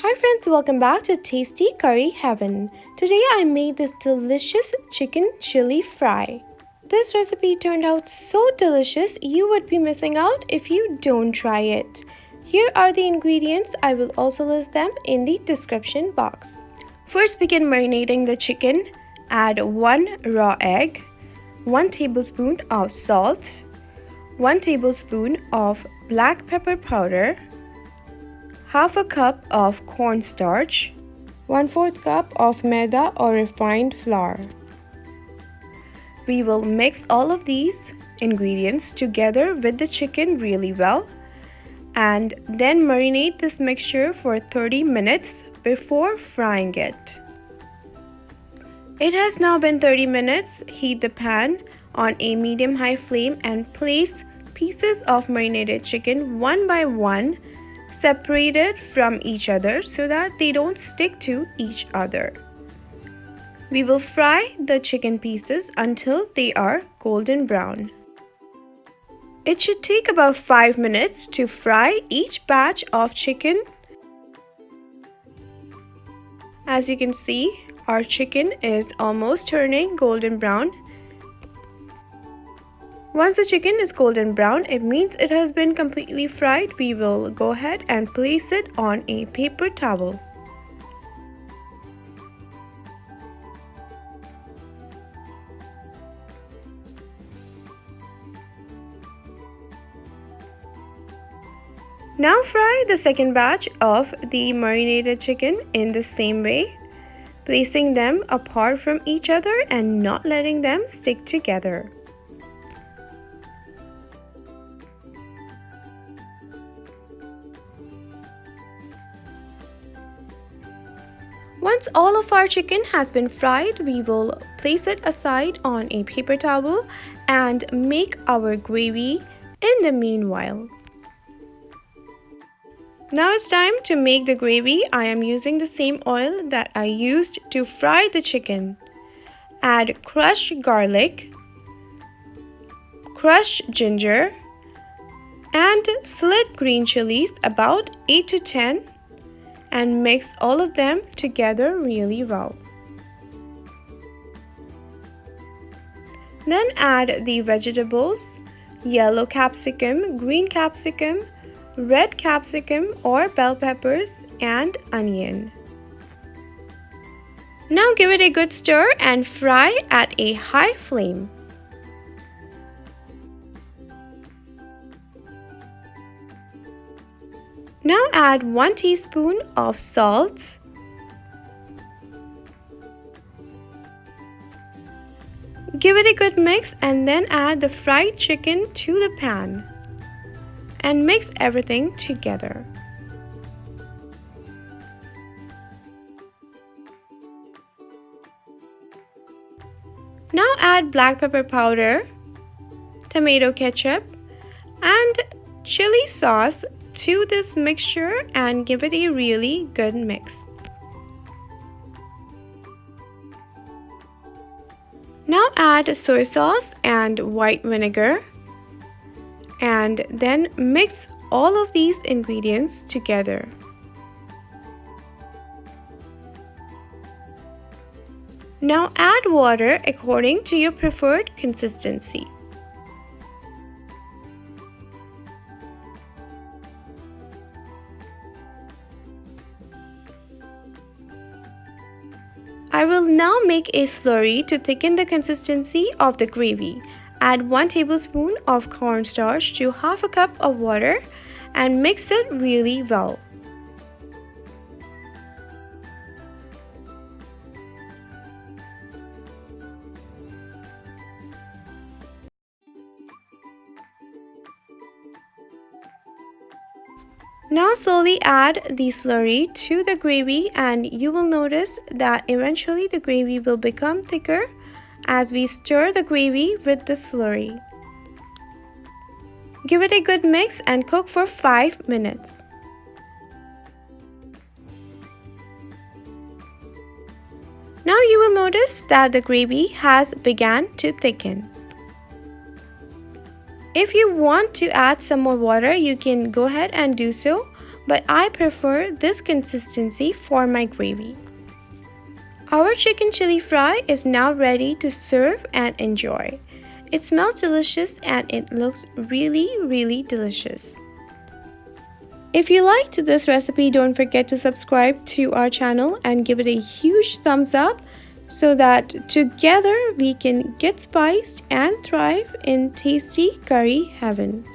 Hi friends, welcome back to Tasty Curry Heaven. Today I made this delicious chicken chili fry. This recipe turned out so delicious you would be missing out if you don't try it. Here are the ingredients. I will also list them in the description box. First, begin marinating the chicken. Add 1 raw egg, 1 tablespoon of salt, 1 tablespoon of black pepper powder, half a cup of cornstarch, 1/4 cup of Maida or refined flour. We will mix all of these ingredients together with the chicken really well and then marinate this mixture for 30 minutes before frying it. It has now been 30 minutes. Heat the pan on a medium-high flame and place pieces of marinated chicken one by one, separated from each other so that they don't stick to each other. We will fry the chicken pieces until they are golden brown. It should take about 5 minutes to fry each batch of chicken. As you can see, our chicken is almost turning golden brown. Once the chicken is golden brown, it means it has been completely fried. We will go ahead and place it on a paper towel. Now fry the second batch of the marinated chicken in the same way, placing them apart from each other and not letting them stick together. Once all of our chicken has been fried, we will place it aside on a paper towel and make our gravy in the meanwhile. Now it's time to make the gravy. I am using the same oil that I used to fry the chicken. Add crushed garlic, crushed ginger, and slit green chilies, about 8 to 10. And mix all of them together really well. Then add the vegetables: yellow capsicum, green capsicum, red capsicum or bell peppers, and onion. Now give it a good stir and fry at a high flame. Now add 1 teaspoon of salt, give it a good mix and then add the fried chicken to the pan and mix everything together. Now add black pepper powder, tomato ketchup, and chili sauce to this mixture and give it a really good mix. Now add soy sauce and white vinegar and then mix all of these ingredients together. Now add water according to your preferred consistency. I will now make a slurry to thicken the consistency of the gravy. Add 1 tablespoon of cornstarch to half a cup of water and mix it really well. Now slowly add the slurry to the gravy and you will notice that eventually the gravy will become thicker as we stir the gravy with the slurry. Give it a good mix and cook for 5 minutes. Now you will notice that the gravy has begun to thicken. If you want to add some more water, you can go ahead and do so, but I prefer this consistency for my gravy. Our chicken chili fry is now ready to serve and enjoy. It smells delicious and it looks really delicious. If you liked this recipe, don't forget to subscribe to our channel and give it a huge thumbs up so that together we can get spiced and thrive in tasty curry heaven.